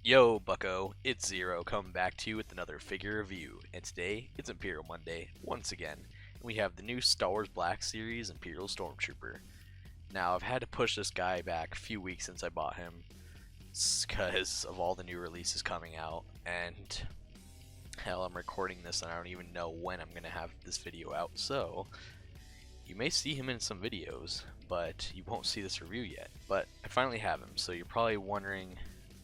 Yo, Bucko, it's Zero coming back to you with another figure review, and today it's Imperial Monday once again, and we have the new Star Wars Black Series Imperial Stormtrooper. Now, I've had to push this guy back a few weeks since I bought him because of all the new releases coming out, and hell, I'm recording this and I don't even know when I'm going to have this video out, so you may see him in some videos, but you won't see this review yet. But I finally have him, so you're probably wondering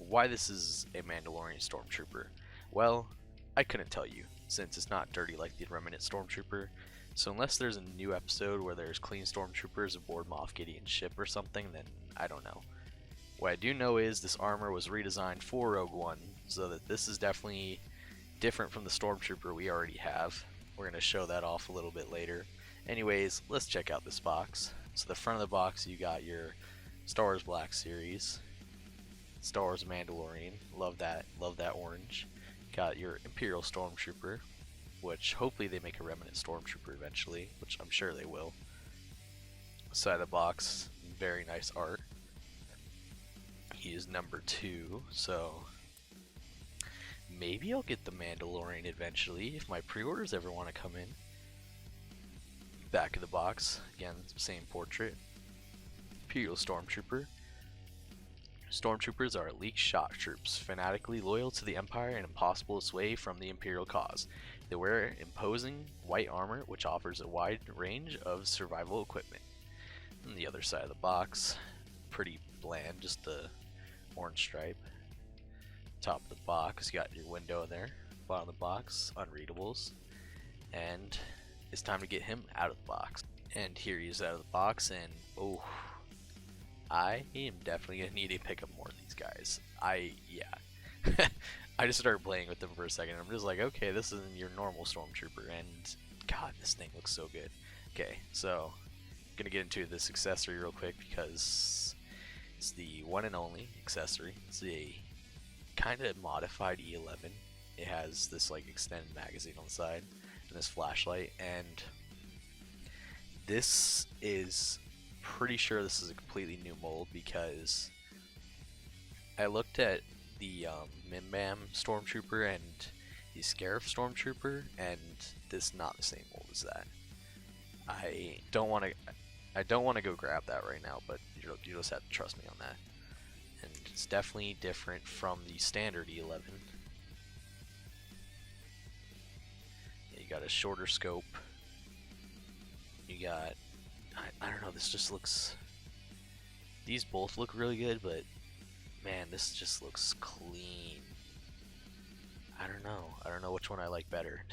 why this is a Mandalorian Stormtrooper. Well, I couldn't tell you, since it's not dirty like the Remnant Stormtrooper, so unless there's a new episode where there's clean Stormtroopers aboard Moff Gideon's ship or something, then I don't know. What I do know is this armor was redesigned for Rogue One, so that this is definitely different from the Stormtrooper we already have. We're going to show that off a little bit later. Anyways, let's check out this box. So the front of the box, you got your Star Wars Black Series, Star Wars Mandalorian, love that orange. Got your Imperial Stormtrooper, which hopefully they make a Remnant Stormtrooper eventually, which I'm sure they will. Side of the box, very nice art. He is number 2, so maybe I'll get the Mandalorian eventually if my pre-orders ever want to come in. Back of the box, again, same portrait. Imperial Stormtrooper. Stormtroopers are elite shock troops, fanatically loyal to the Empire and impossible to sway from the Imperial cause. They wear imposing white armor, which offers a wide range of survival equipment. On the other side of the box, pretty bland, just the orange stripe. Top of the box, you got your window there. Bottom of the box, unreadables. And it's time to get him out of the box. And here he is out of the box, and oh, I am definitely gonna need to pick up more of these guys. I just started playing with them for a second. I'm just like, okay, this isn't your normal Stormtrooper, and God, this thing looks so good. Okay, so I'm gonna get into this accessory real quick because it's the one and only accessory. It's a kind of modified E11. It has this like extended magazine on the side and this flashlight, and this is pretty sure this is a completely new mold because I looked at the Mim Bam Stormtrooper and the Scarif Stormtrooper, and this is not the same mold as that. I don't want to go grab that right now, but you just have to trust me on that. And it's definitely different from the standard E11. You got a shorter scope. You got, I don't know, this just looks, these both look really good, but man, this just looks clean. I don't know which one I like better.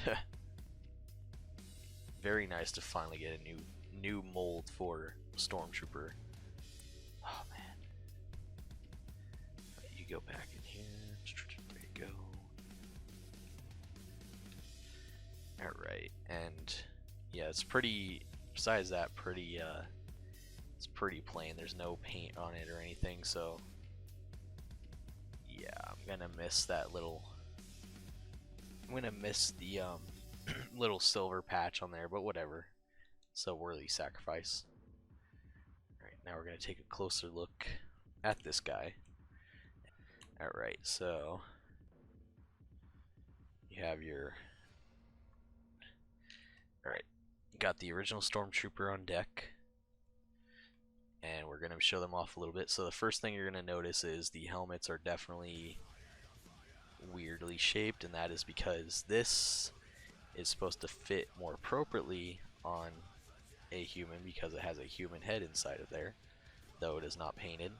Very nice to finally get a new mold for Stormtrooper. Oh man. You go back in here. There you go. Alright, and yeah, it's pretty, besides that, it's pretty plain. There's no paint on it or anything, so yeah, I'm gonna miss that little, I'm gonna miss the little silver patch on there, but whatever. So worthy sacrifice. Alright, now we're gonna take a closer look at this guy. Alright, so you have your, alright, got the original Stormtrooper on deck, and we're going to show them off a little bit. So the first thing you're going to notice is the helmets are definitely weirdly shaped, and that is because this is supposed to fit more appropriately on a human because it has a human head inside of there, though it is not painted.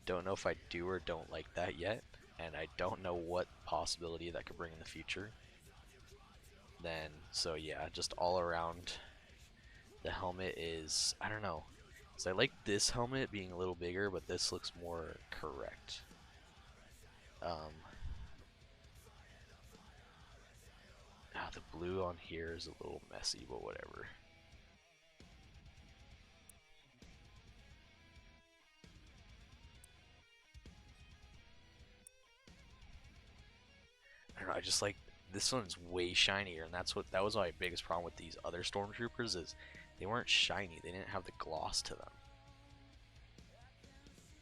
Don't know if I do or don't like that yet, and I don't know what possibility that could bring in the future. Then, so yeah, just all around the helmet is, I don't know, so I like this helmet being a little bigger, but this looks more correct. The blue on here is a little messy, but whatever. I don't know, I just like, this one's way shinier, and that was my biggest problem with these other Stormtroopers, is they weren't shiny, they didn't have the gloss to them.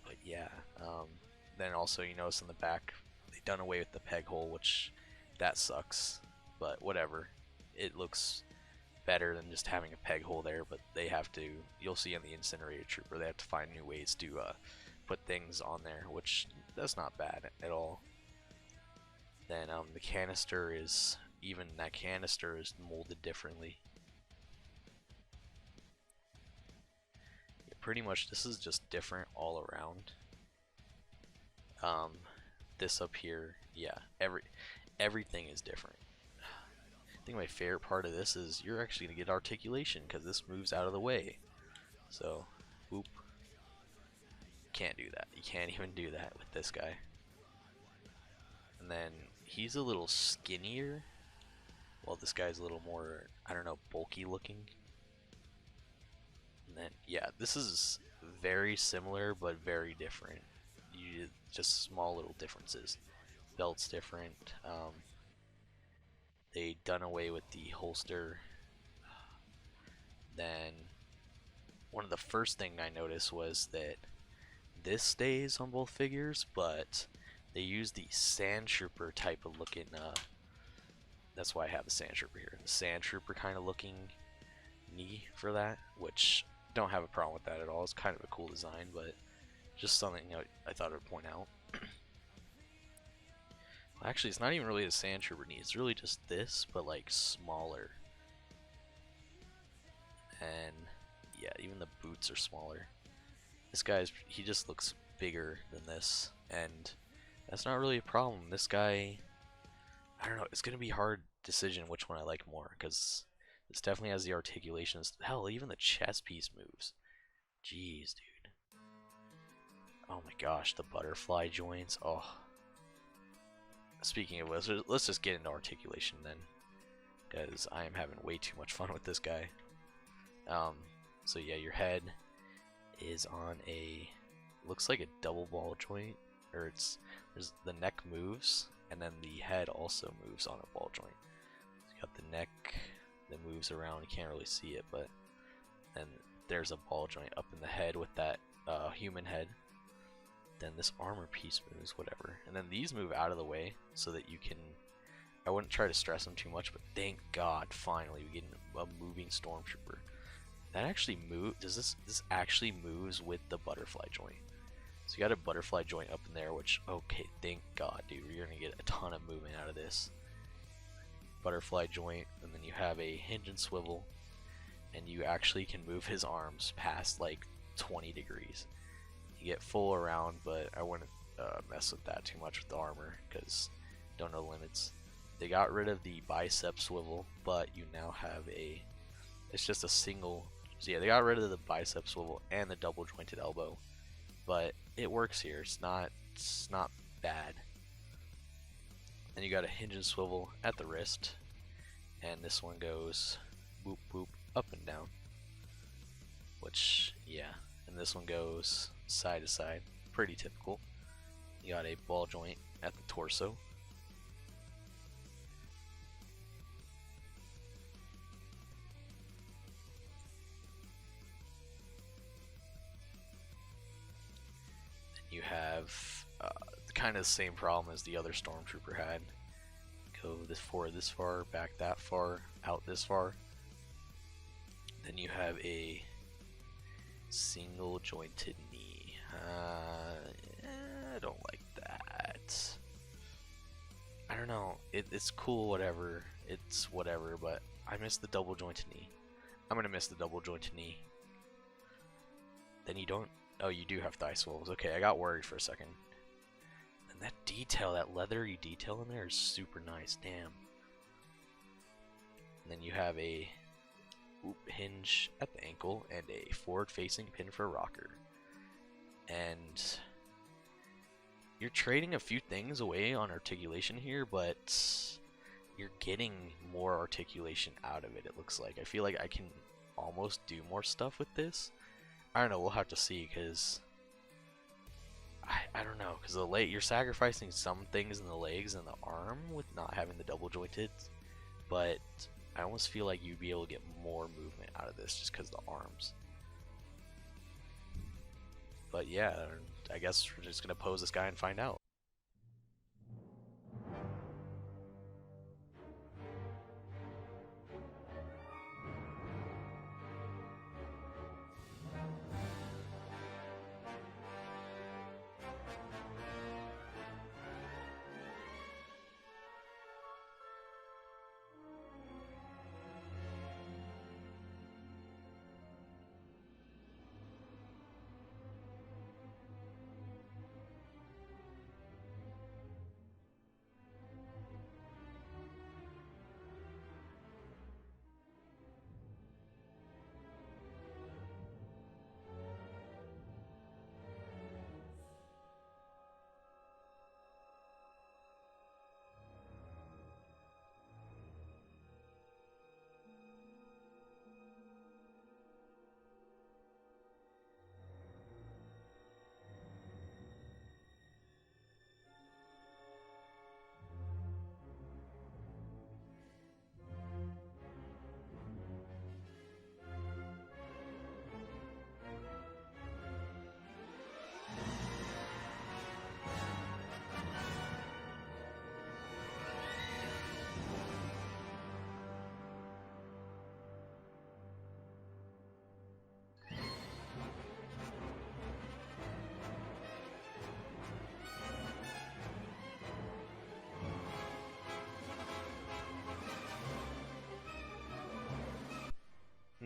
But yeah, Then also you notice in the back they've done away with the peg hole, which that sucks, but whatever. It looks better than just having a peg hole there, but they have to, you'll see in the Incinerator Trooper, they have to find new ways to put things on there, which that's not bad at all. Then the canister is, even that canister is molded differently. Yeah, pretty much this is just different all around. This up here, yeah, everything is different. I think my favorite part of this is you're actually gonna get articulation because this moves out of the way. So, whoop. Can't do that. You can't even do that with this guy. And then he's a little skinnier, while this guy's a little more, I don't know, bulky looking. And then, yeah, this is very similar but very different. Just small little differences. Belt's different. They done away with the holster. Then one of the first thing I noticed was that this stays on both figures, but they use the Sand Trooper type of looking. That's why I have the Sand Trooper here. The Sand Trooper kind of looking knee for that, which don't have a problem with that at all. It's kind of a cool design, but just something I thought I would point out. Actually, it's not even really the Sand Trooper knee. It's really just this, but like smaller. And yeah, even the boots are smaller. This guy's, he just looks bigger than this, and that's not really a problem. This guy, I don't know, it's gonna be a hard decision which one I like more, because this definitely has the articulations. Hell, even the chest piece moves. Jeez, dude. Oh my gosh, the butterfly joints. Oh. Speaking of which, let's just get into articulation then, because I am having way too much fun with this guy. So yeah, your head is on a, looks like a double ball joint, or there's the neck moves, and then the head also moves on a ball joint. So you got the neck that moves around. You can't really see it, but then there's a ball joint up in the head with that human head. Then this armor piece moves, whatever, and then these move out of the way so that you can, I wouldn't try to stress them too much, but thank God finally we get a moving Stormtrooper. That actually moves, this actually moves with the butterfly joint. So you got a butterfly joint up in there, which, okay, thank God, dude, you're gonna get a ton of movement out of this. Butterfly joint, and then you have a hinge and swivel, and you actually can move his arms past like 20 degrees. You get full around, but I wouldn't mess with that too much with the armor, because don't know limits. They got rid of the bicep swivel, but you now have a, it's just a single, so yeah, they got rid of the bicep swivel and the double jointed elbow, but it works here. It's not bad. Then you got a hinge and swivel at the wrist, and this one goes boop boop up and down, which, yeah, and this one goes side to side, pretty typical. You got a ball joint at the torso. Then you have kind of the same problem as the other Stormtrooper had. Go this far, back that far, out this far. Then you have a single jointed knee. I don't like that. I don't know. It's cool, whatever. It's whatever, but I miss the double jointed knee. I'm gonna miss the double jointed knee. Then you don't. Oh, you do have thigh swivels. Okay, I got worried for a second. And that detail, that leathery detail in there is super nice. Damn. And then you have a hinge at the ankle and a forward-facing pin for rocker. And you're trading a few things away on articulation here, but you're getting more articulation out of it, it looks like. I feel like I can almost do more stuff with this. I don't know, we'll have to see, because I don't know, because the leg, you're sacrificing some things in the legs and the arm with not having the double jointed, but I almost feel like you'd be able to get more movement out of this just because of the arms. But yeah, I guess we're just gonna pose this guy and find out.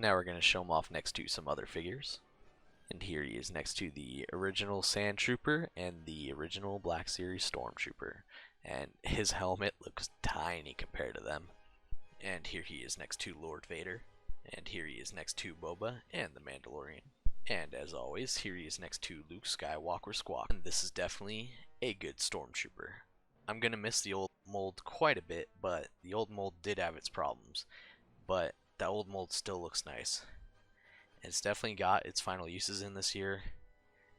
Now we're going to show him off next to some other figures. And here he is next to the original Sand Trooper and the original Black Series Stormtrooper. And his helmet looks tiny compared to them. And here he is next to Lord Vader. And here he is next to Boba and the Mandalorian. And as always, here he is next to Luke Skywalker Squawk. And this is definitely a good Stormtrooper. I'm going to miss the old mold quite a bit, but the old mold did have its problems. But the old mold still looks nice. It's definitely got its final uses in this year.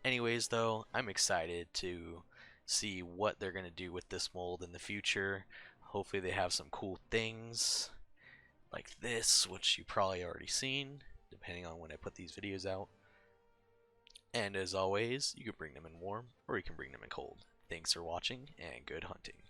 Anyways, though, I'm excited to see what they're going to do with this mold in the future. Hopefully they have some cool things like this, which you probably already seen, depending on when I put these videos out. And as always, you can bring them in warm, or you can bring them in cold. Thanks for watching, and good hunting.